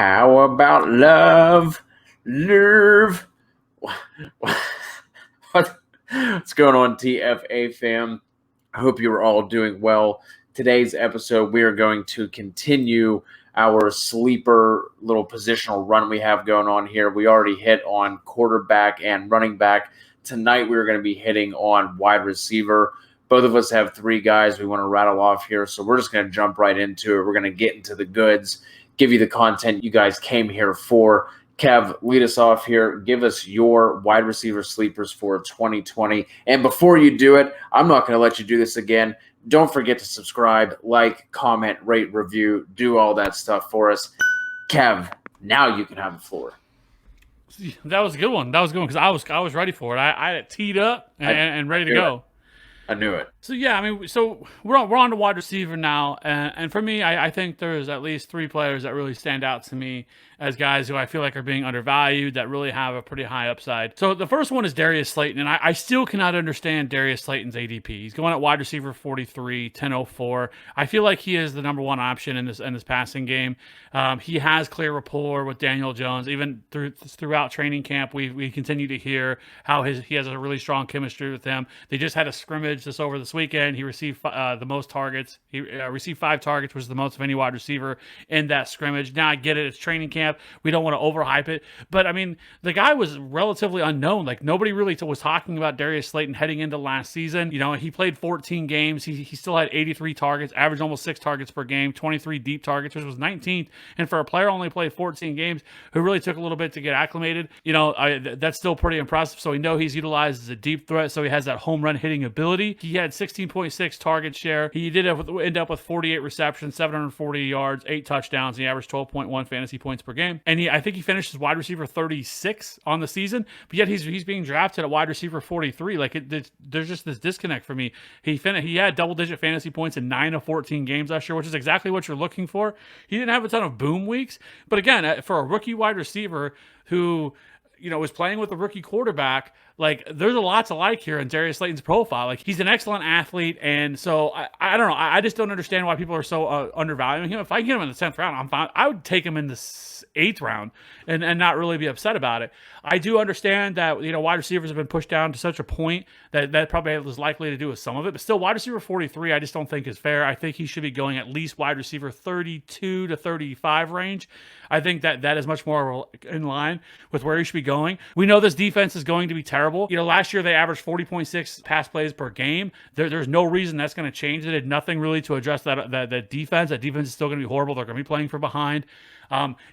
How about love? Nerve? What's going on, TFA Fam? I hope you are all doing well. Today's episode, we are going to continue our sleeper little positional run we have going on here. We already hit on quarterback and running back. Tonight, we're going to be hitting on wide receiver. Both of us have three guys we want to rattle off here, so we're just going to jump right into it. We're going to get into the goods, give you the content you guys came here for. Kev, lead us off here. Give us your wide receiver sleepers for 2020. And before you do it, I'm not going to let you do this again. Don't forget to subscribe, like, comment, rate, review, do all that stuff for us. Kev, now you can have the floor. That was a good one. Because I was ready for it. I had it teed up and ready to go. I knew it. So yeah, so we're on to wide receiver now, and for me, I think there's at least three players that really stand out to me as guys who I feel like are being undervalued, that really have a pretty high upside. So the first one is Darius Slayton, and I still cannot understand Darius Slayton's ADP. He's going at wide receiver 43, 1004. I feel like he is the number one option in this passing game. He has clear rapport with Daniel Jones. Even throughout training camp, we continue to hear how he has a really strong chemistry with him. They just had a scrimmage over this weekend. He received the most targets. He received 5 targets, which is the most of any wide receiver in that scrimmage. Now I get it; it's training camp. We don't want to overhype it, but I mean, the guy was relatively unknown. Like, nobody really was talking about Darius Slayton heading into last season. You know, he played 14 games. He still had 83 targets, averaged almost 6 targets per game, 23 deep targets, which was 19th. And for a player only played 14 games, who really took a little bit to get acclimated, you know, that's still pretty impressive. So we know he's utilized as a deep threat, so he has that home run hitting ability. He had 16.6 target share. He did end up with 48 receptions, 740 yards, 8 touchdowns. And he averaged 12.1 fantasy points per game. And I think he finished as wide receiver 36 on the season, but yet he's being drafted at wide receiver 43. Like, there's just this disconnect for me. He had double-digit fantasy points in 9 of 14 games last year, which is exactly what you're looking for. He didn't have a ton of boom weeks, but again, for a rookie wide receiver who, you know, was playing with a rookie quarterback, like, there's a lot to like here in Darius Slayton's profile. Like, he's an excellent athlete, and so I don't know. I just don't understand why people are so undervaluing him. If I get him in the 10th round, I'm fine. I would take him in the 8th round and not really be upset about it. I do understand that, you know, wide receivers have been pushed down to such a point that probably was likely to do with some of it, but still, wide receiver 43, I just don't think is fair. I think he should be going at least wide receiver 32 to 35 range. I think that is much more in line with where he should be going. We know this defense is going to be terrible. You know, last year they averaged 40.6 pass plays per game. There's no reason that's going to change. They did nothing really to address that defense. That defense is still going to be horrible. They're going to be playing from behind.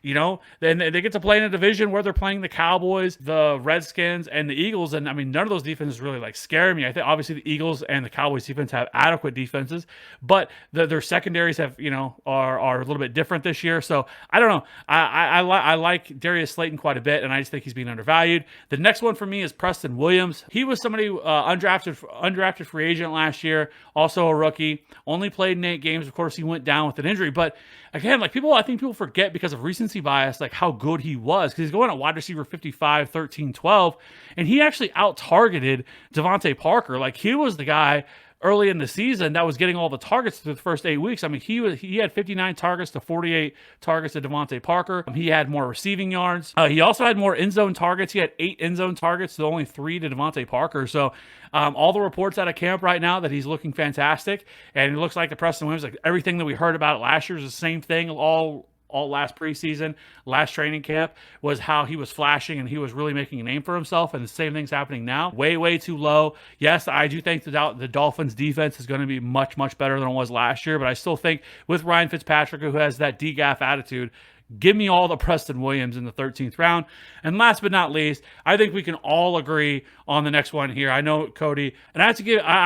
You know, then they get to play in a division where they're playing the Cowboys, the Redskins, and the Eagles. And I mean, none of those defenses really like scare me. I think obviously the Eagles and the Cowboys defense have adequate defenses, but their secondaries have, you know, are a little bit different this year. So I don't know. I like Darius Slayton quite a bit, and I just think he's being undervalued. The next one for me is Preston Williams. He was somebody undrafted free agent last year, also a rookie, only played in 8 games. Of course, he went down with an injury, but again, like, I think people forget because of recency bias, like, how good he was, because he's going at wide receiver 55, 13, 12, and he actually out-targeted Devontae Parker. Like, he was the guy early in the season that was getting all the targets through the first 8 weeks. I mean, he had 59 targets to 48 targets to Devontae Parker. He had more receiving yards. He also had more end zone targets. He had 8 end zone targets to only 3 to Devontae Parker. So all the reports out of camp right now that he's looking fantastic, and it looks like the Preston Williams, like everything that we heard about last year is the same thing all last preseason, last training camp, was how he was flashing and he was really making a name for himself, and the same thing's happening now. Way too low. Yes, I do think the Dolphins defense is going to be much better than it was last year, but I still think with Ryan Fitzpatrick, who has that DGAF attitude, give me all the Preston Williams in the 13th round. And last but not least, I think we can all agree on the next one here. I know Cody, and I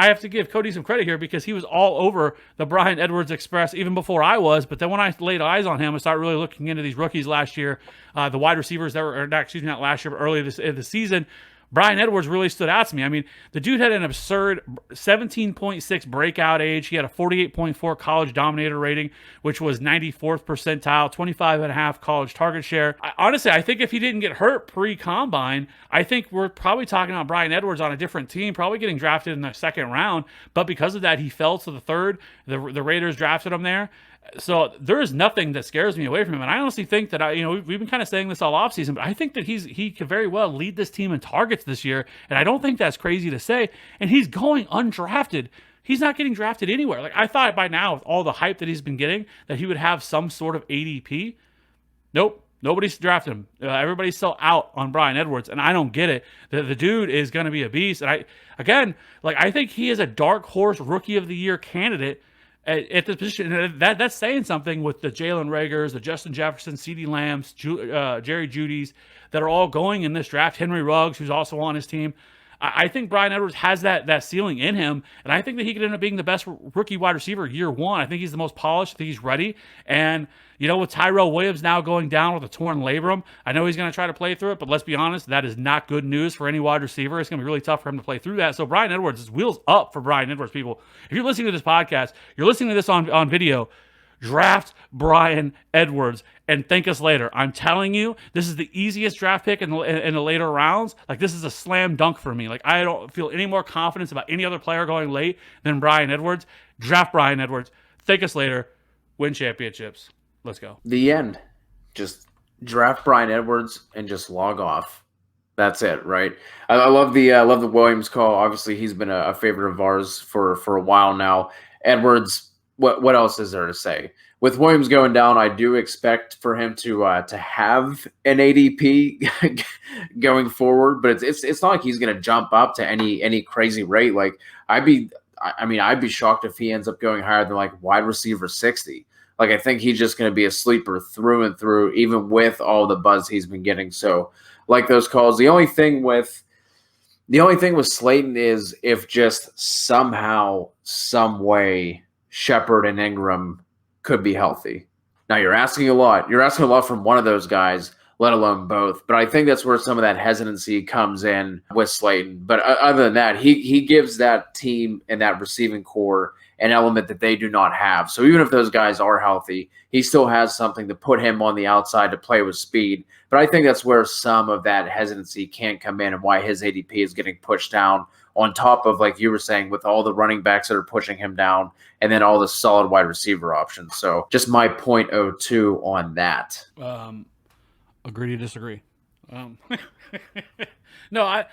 have to give Cody some credit here because he was all over the Bryan Edwards Express even before I was. But then when I laid eyes on him and started really looking into these rookies last year, the wide receivers that were, not last year, but earlier this season, Bryan Edwards really stood out to me. I mean, the dude had an absurd 17.6 breakout age. He had a 48.4 college dominator rating, which was 94th percentile, 25.5 college target share. Honestly, I think if he didn't get hurt pre-combine, I think we're probably talking about Bryan Edwards on a different team, probably getting drafted in the 2nd round. But because of that, he fell to the 3rd. The Raiders drafted him there. So there is nothing that scares me away from him. And I honestly think that we've been kind of saying this all offseason, but I think that he could very well lead this team in targets this year. And I don't think that's crazy to say. And he's going undrafted. He's not getting drafted anywhere. Like, I thought by now, with all the hype that he's been getting, that he would have some sort of ADP. Nope. Nobody's drafted him. Everybody's still out on Bryan Edwards, and I don't get it. The dude is going to be a beast. And I think he is a dark horse rookie of the year candidate at this position. And that's saying something with the Jalen Ragers, the Justin Jefferson, CeeDee Lambs, Jerry Jeudy's that are all going in this draft. Henry Ruggs, who's also on his team. I think Bryan Edwards has that ceiling in him, and I think that he could end up being the best rookie wide receiver year one. I think he's the most polished. I think he's ready. And, with Tyrell Williams now going down with a torn labrum, I know he's going to try to play through it, but let's be honest, that is not good news for any wide receiver. It's going to be really tough for him to play through that. So Bryan Edwards, is wheels up for Bryan Edwards, people. If you're listening to this podcast, you're listening to this on video, draft Bryan Edwards and thank us later. I'm telling you, this is the easiest draft pick in the later rounds. Like, this is a slam dunk for me. Like, I don't feel any more confidence about any other player going late than Bryan Edwards. Draft Bryan Edwards. Thank us later. Win championships. Let's go. The end. Just draft Bryan Edwards and just log off. That's it, right? I love the Williams call. Obviously, he's been a favorite of ours for a while now. Edwards. What else is there to say? With Williams going down, I do expect for him to have an ADP going forward, but it's not like he's going to jump up to any crazy rate. Like, I'd be shocked if he ends up going higher than like wide receiver 60. Like, I think he's just going to be a sleeper through and through, even with all the buzz he's been getting. So, like those calls, the only thing with Slayton is if just somehow, some way, Shepard and Ingram could be healthy. Now, you're asking a lot. You're asking a lot from one of those guys, let alone both. But I think that's where some of that hesitancy comes in with Slayton. But other than that, he gives that team and that receiving core an element that they do not have. So even if those guys are healthy, he still has something to put him on the outside to play with speed. But I think that's where some of that hesitancy can come in and why his ADP is getting pushed down, on top of, like you were saying, with all the running backs that are pushing him down and then all the solid wide receiver options. So just my 0.02 on that. Agree to disagree. No, I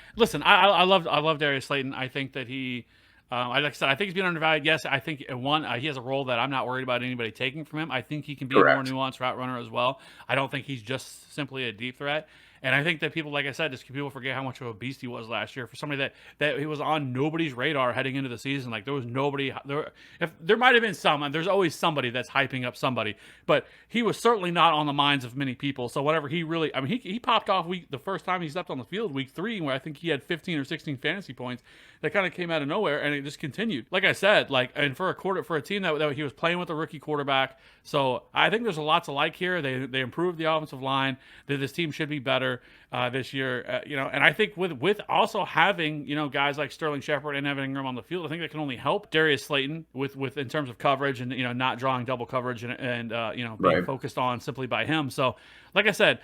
love Darius Slayton. I think that he, like I said, I think he's being undervalued. Yes, I think he has a role that I'm not worried about anybody taking from him. I think he can be Correct. a more nuanced route runner as well. I don't think he's just simply a deep threat. And I think that people, like I said, people forget how much of a beast he was last year. For somebody that he was on nobody's radar heading into the season, like there was nobody there. If there might have been some, and there's always somebody that's hyping up somebody, but he was certainly not on the minds of many people. So whatever he popped off the first time he stepped on the field, week 3, where I think he had 15 or 16 fantasy points. That kind of came out of nowhere, and it just continued. Like I said, and for a team that he was playing with a rookie quarterback. So I think there's a lot to like here. They improved the offensive line. That this team should be better this year. And I think with also having guys like Sterling Shepard and Evan Ingram on the field, I think that can only help Darius Slayton with in terms of coverage and not drawing double coverage and being Right. focused on simply by him. So like I said,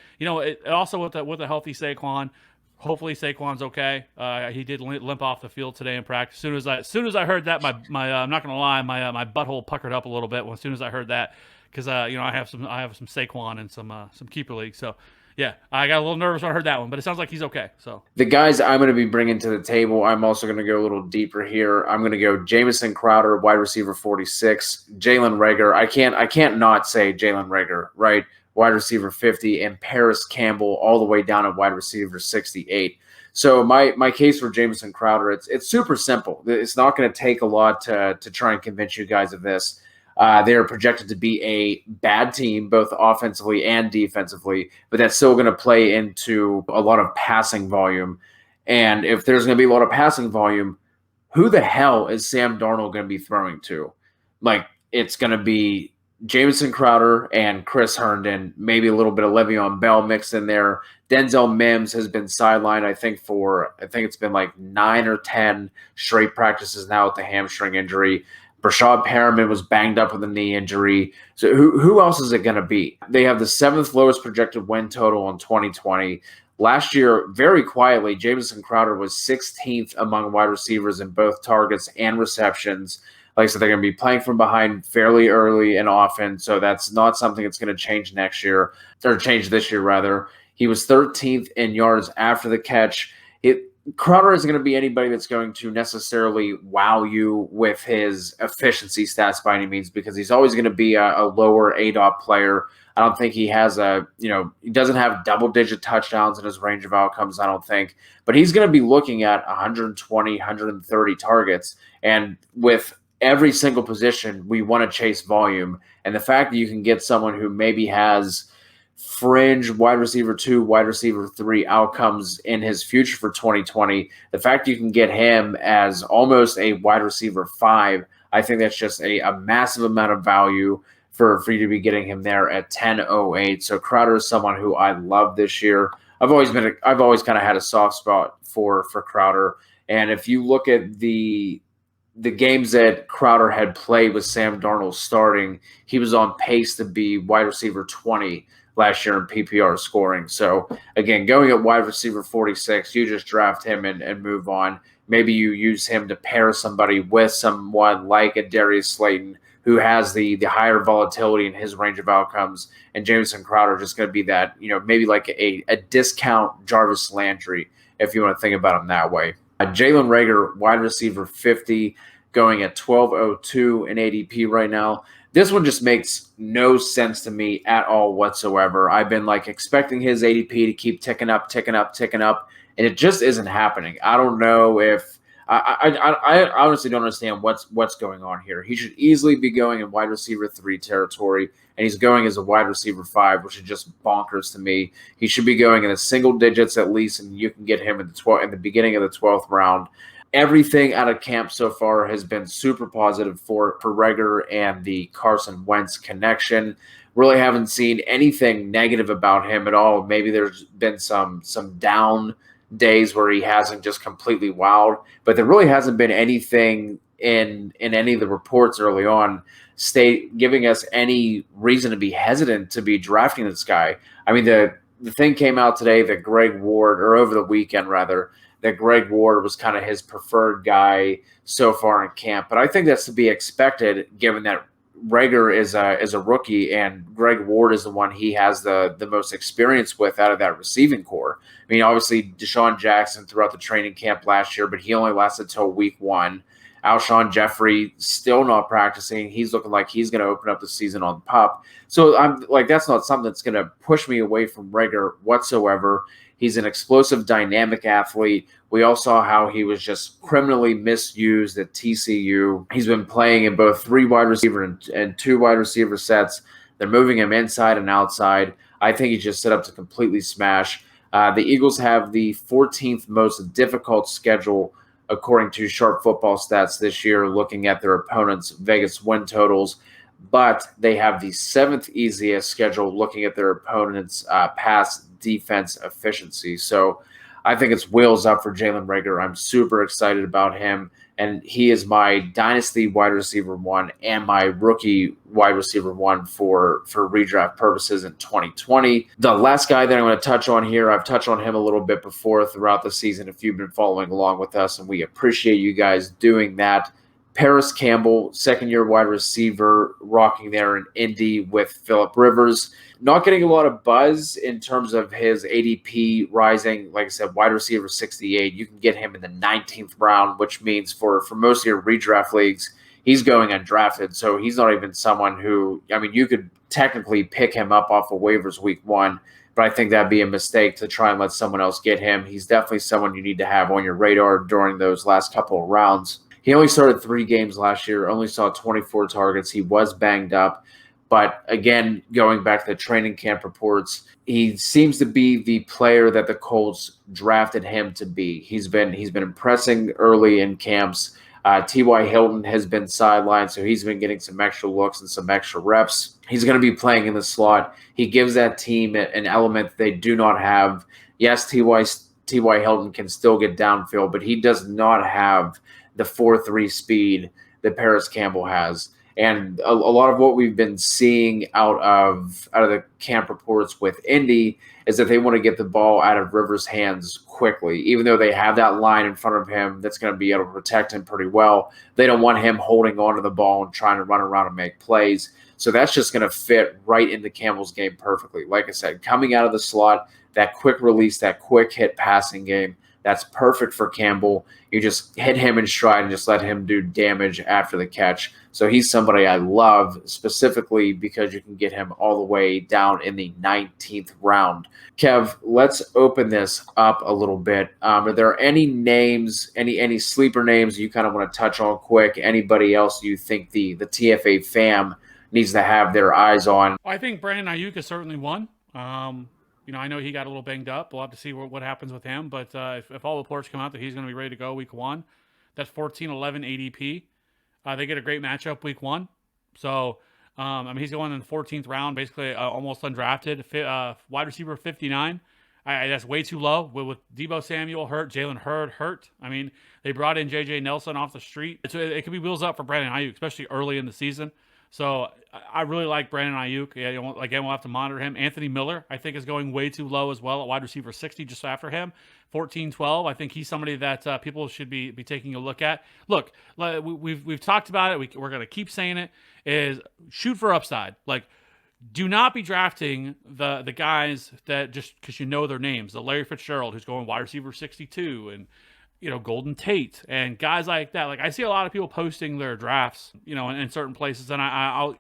also with a healthy Saquon. Hopefully Saquon's okay. He did limp off the field today in practice. As soon as I heard that, my I'm not gonna lie, my butthole puckered up a little bit as soon as I heard that, because I have some Saquon and some keeper leagues. So yeah, I got a little nervous when I heard that one, but it sounds like he's okay. So The guys I'm going to be bringing to the table, I'm also going to go a little deeper here. I'm going to go Jamison Crowder, wide receiver 46, Jalen Reagor. I can't not say Jalen Reagor, right? Wide receiver 50, and Paris Campbell all the way down at wide receiver 68. So my case for Jamison Crowder, it's super simple. It's not going to take a lot to try and convince you guys of this. They are projected to be a bad team, both offensively and defensively, but that's still going to play into a lot of passing volume. And if there's going to be a lot of passing volume, who the hell is Sam Darnold going to be throwing to? Like, it's going to be Jamison Crowder and Chris Herndon, maybe a little bit of Le'Veon Bell mixed in there. Denzel Mims has been sidelined, I think it's been like 9 or 10 straight practices now with the hamstring injury. Brashad Perriman was banged up with a knee injury. So who else is it going to be? They have the 7th lowest projected win total in 2020. Last year, very quietly, Jamison Crowder was 16th among wide receivers in both targets and receptions. Like I said, they're going to be playing from behind fairly early and often, so that's not something that's going to change next year, or change this year, rather. He was 13th in yards after the catch. Crowder isn't going to be anybody that's going to necessarily wow you with his efficiency stats by any means, because he's always going to be a lower ADOT player. I don't think he has he doesn't have double-digit touchdowns in his range of outcomes, I don't think. But he's going to be looking at 120, 130 targets. And with every single position, we want to chase volume. And the fact that you can get someone who maybe has fringe wide receiver 2, wide receiver 3 outcomes in his future for 2020, the fact you can get him as almost a wide receiver 5, I think that's just a massive amount of value for you to be getting him there at 10.08. So Crowder is someone who I love this year. I've always kind of had a soft spot for Crowder. And if you look at the games that Crowder had played with Sam Darnold starting, he was on pace to be wide receiver 20 last year in PPR scoring. So again, going at wide receiver 46, you just draft him and move on. Maybe you use him to pair somebody with someone like a Darius Slayton, who has the higher volatility in his range of outcomes, and Jamison Crowder just going to be that, maybe like a discount Jarvis Landry, if you want to think about him that way. Jalen Reagor, wide receiver 50, going at 12.02 in ADP right now. This one just makes no sense to me at all whatsoever. I've been expecting his ADP to keep ticking up, and it just isn't happening. I don't know if I honestly don't understand what's going on here. He should easily be going in wide receiver 3 territory, and he's going as a wide receiver 5, which is just bonkers to me. He should be going in the single digits at least, and you can get him in the beginning of the 12th round. Everything out of camp so far has been super positive for Reagor and the Carson Wentz connection. Really haven't seen anything negative about him at all. Maybe there's been some down days where he hasn't just completely wowed, but there really hasn't been anything in any of the reports early on giving us any reason to be hesitant to be drafting this guy. I mean, the thing came out today that Greg Ward, or over the weekend rather, that Greg Ward was kind of his preferred guy so far in camp. But I think that's to be expected, given that Reagor is a rookie and Greg Ward is the one he has the most experience with out of that receiving core. I mean, obviously Deshaun Jackson throughout the training camp last year, but he only lasted till week 1. Alshon Jeffrey still not practicing. He's looking like he's going to open up the season on PUP. So I'm that's not something that's going to push me away from Reagor whatsoever. He's an explosive, dynamic athlete. We all saw how he was just criminally misused at TCU. He's been playing in both 3 wide receiver and 2 wide receiver sets. They're moving him inside and outside. I think he's just set up to completely smash. The Eagles have the 14th most difficult schedule according to Sharp Football Stats this year, looking at their opponents' Vegas win totals. But they have the 7th easiest schedule looking at their opponents' pass defense efficiency. So I think it's wheels up for Jalen Reagor. I'm super excited about him, and he is my dynasty wide receiver 1 and my rookie wide receiver 1 for redraft purposes in 2020. The last guy that I'm going to touch on here, I've touched on him a little bit before throughout the season if you've been following along with us, and we appreciate you guys doing that. Paris Campbell, second-year wide receiver, rocking there in Indy with Phillip Rivers. Not getting a lot of buzz in terms of his ADP rising. Like I said, wide receiver 68. You can get him in the 19th round, which means for most of your redraft leagues, he's going undrafted. So he's not even someone who, I mean, you could technically pick him up off of waivers week 1, but I think that'd be a mistake to try and let someone else get him. He's definitely someone you need to have on your radar during those last couple of rounds. He only started 3 games last year, only saw 24 targets. He was banged up. But again, going back to the training camp reports, he seems to be the player that the Colts drafted him to be. He's been impressing early in camps. T.Y. Hilton has been sidelined, so he's been getting some extra looks and some extra reps. He's going to be playing in the slot. He gives that team an element they do not have. Yes, T.Y. Hilton can still get downfield, but he does not have the 4.3 speed that Paris Campbell has. And a lot of what we've been seeing out of the camp reports with Indy is that they want to get the ball out of Rivers' hands quickly. Even though they have that line in front of him that's going to be able to protect him pretty well, they don't want him holding on to the ball and trying to run around and make plays. So that's just going to fit right into Campbell's game perfectly. Like I said, coming out of the slot, that quick release, that quick hit passing game, that's perfect for Campbell. You just hit him in stride and just let him do damage after the catch. So he's somebody I love specifically because you can get him all the way down in the 19th round. Kev, let's open this up a little bit. Are there any names, any sleeper names you kind of want to touch on quick? Anybody else you think the TFA fam needs to have their eyes on? I think Brandon Ayuk is certainly one. I know he got a little banged up. We'll have to see what happens with him. But if all reports come out that he's going to be ready to go week 1, that's 14-11 ADP. They get a great matchup week 1. So, he's going in the 14th round, basically almost undrafted. Wide receiver 59. That's way too low. With Deebo Samuel hurt, Jalen Hurd hurt. They brought in J.J. Nelson off the street. It could be wheels up for Brandon Ayuk, especially early in the season. So I really like Brandon Ayuk. Yeah, again, we'll have to monitor him. Anthony Miller, I think, is going way too low as well at wide receiver 60, just after him. 14-12. I think he's somebody that people should be taking a look at. Look, we've talked about it. We're going to keep saying it. Is shoot for upside. Like, do not be drafting the guys that just because you know their names. The Larry Fitzgerald, who's going wide receiver 62, and Golden Tate and guys like that. Like, I see a lot of people posting their drafts, in certain places, and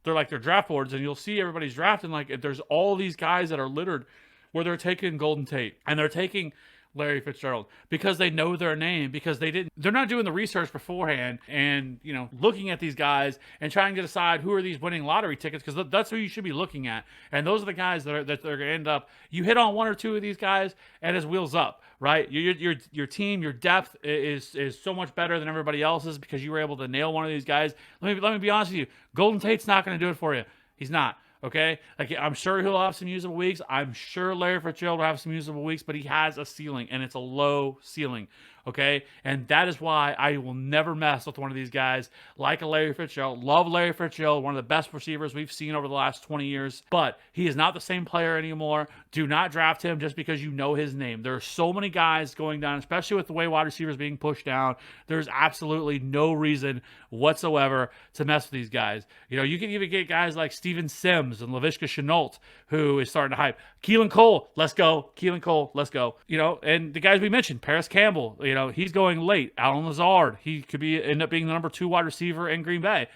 they're like their draft boards, and you'll see everybody's drafting. Like, there's all these guys that are littered where they're taking Golden Tate and they're taking Larry Fitzgerald because they know their name, because they're not doing the research beforehand and, looking at these guys and trying to decide who are these winning lottery tickets, because that's who you should be looking at. And those are the guys that are going to end up, you hit on one or two of these guys and it's wheels up, right? Your team, your depth is so much better than everybody else's because you were able to nail one of these guys. Let me be honest with you. Golden Tate's not going to do it for you. He's not. Okay, like, I'm sure he'll have some usable weeks. I'm sure Larry Fitzgerald will have some usable weeks, but he has a ceiling, and it's a low ceiling. Okay, and that is why I will never mess with one of these guys like a Larry Fitzgerald. Love Larry Fitzgerald, one of the best receivers we've seen over the last 20 years, but he is not the same player anymore. Do not draft him just because you know his name. There are so many guys going down, especially with the way wide receivers being pushed down. There's absolutely no reason whatsoever to mess with these guys. You can even get guys like Steven Sims and Laviska Shenault, who is starting to hype. Keelan Cole, let's go. Keelan Cole, let's go. And the guys we mentioned, Paris Campbell, he's going late. Allen Lazard, he could end up being the number 2 wide receiver in Green Bay.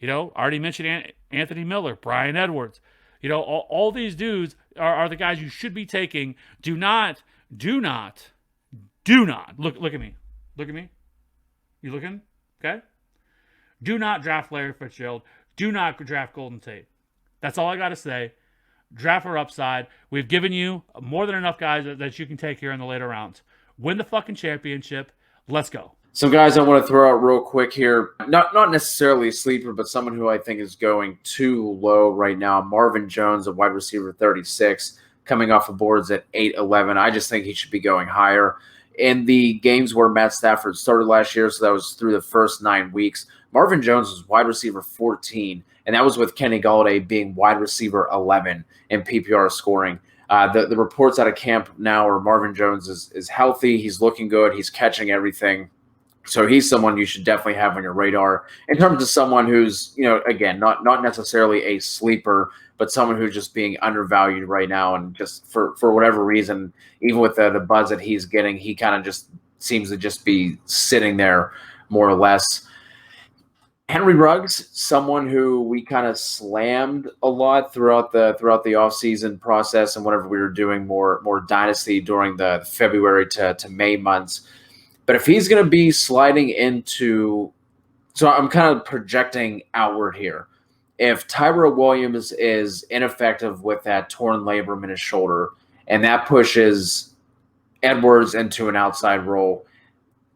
Already mentioned Anthony Miller, Brian Edwards. All these dudes are the guys you should be taking. Do not look at me. Look at me. You looking? Okay. Do not draft Larry Fitzgerald. Do not draft Golden Tate. That's all I got to say. Draft for upside. We've given you more than enough guys that you can take here in the later rounds. Win the fucking championship. Let's go. Some guys I want to throw out real quick here. Not necessarily a sleeper, but someone who I think is going too low right now. Marvin Jones, a wide receiver 36, coming off the boards at 8-11. I just think he should be going higher. In the games where Matt Stafford started last year, so that was through the first 9 weeks, Marvin Jones was wide receiver 14, and that was with Kenny Golladay being wide receiver 11 in PPR scoring. The reports out of camp now are Marvin Jones is healthy. He's looking good. He's catching everything. So he's someone you should definitely have on your radar in terms of someone who's, again, not necessarily a sleeper, but someone who's just being undervalued right now. And just for whatever reason, even with the buzz that he's getting, he kind of just seems to just be sitting there more or less. Henry Ruggs, someone who we kind of slammed a lot throughout the offseason process and whenever we were doing more dynasty during the February to May months. But if he's going to be sliding into – so I'm kind of projecting outward here. If Tyrell Williams is ineffective with that torn labrum in his shoulder and that pushes Edwards into an outside role,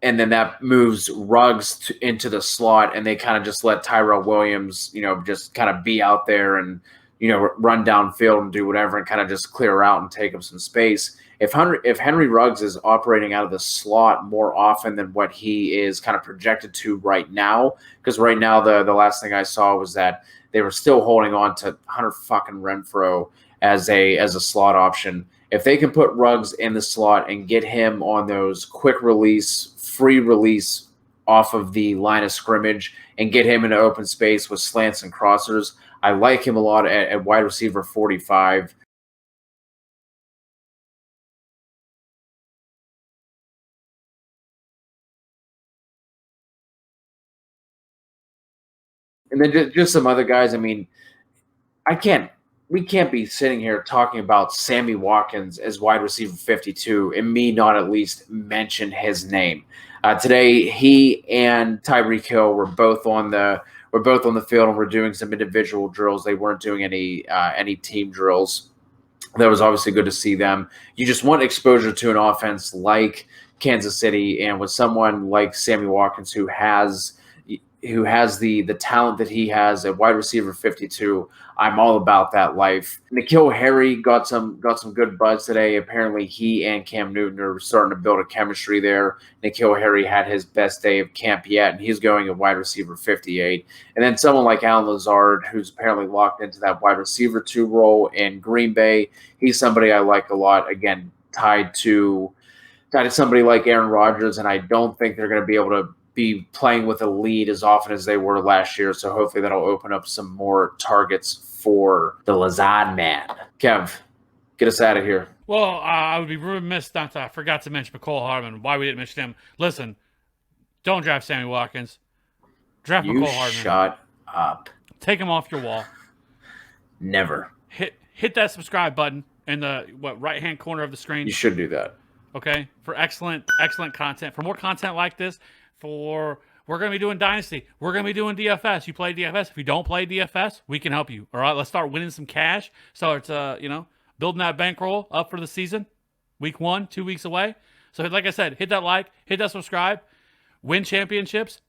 and then that moves Ruggs into the slot, and they kind of just let Tyrell Williams, just kind of be out there and, run downfield and do whatever and kind of just clear out and take up some space. if Henry Ruggs is operating out of the slot more often than what he is kind of projected to right now, because right now the last thing I saw was that they were still holding on to Hunter fucking Renfro as a slot option. If they can put Ruggs in the slot and get him on those quick release, free release off of the line of scrimmage and get him into open space with slants and crossers, I like him a lot at wide receiver 45. And then just some other guys. I mean, we can't be sitting here talking about Sammy Watkins as wide receiver 52 and me not at least mention his name. Today, he and Tyreek Hill were both on the field and were doing some individual drills. They weren't doing any team drills. That was obviously good to see them. You just want exposure to an offense like Kansas City, and with someone like Sammy Watkins who has the talent that he has at wide receiver 52. I'm all about that life. N'Keal Harry got some good buzz today. Apparently, he and Cam Newton are starting to build a chemistry there. N'Keal Harry had his best day of camp yet, and he's going at wide receiver 58. And then someone like Allen Lazard, who's apparently locked into that wide receiver 2 role in Green Bay. He's somebody I like a lot. Again, tied to somebody like Aaron Rodgers, and I don't think they're going to be able to be playing with a lead as often as they were last year. So hopefully that'll open up some more targets for the Lazard man. Kev, get us out of here. Well, I would be remiss not to. I forgot to mention McCole Hardman. Why we didn't mention him? Listen, don't draft Sammy Watkins. Draft McCole Hardman. Shut up. Take him off your wall. Never. Hit that subscribe button in the right-hand corner of the screen. You should do that. Okay, for excellent content. For more content like this, we're going to be doing Dynasty. We're going to be doing DFS. You play DFS. If you don't play DFS, we can help you. All right, let's start winning some cash. So it's building that bankroll up for the season. Week 1, 2 weeks away. So like I said, hit that like, hit that subscribe, win championships.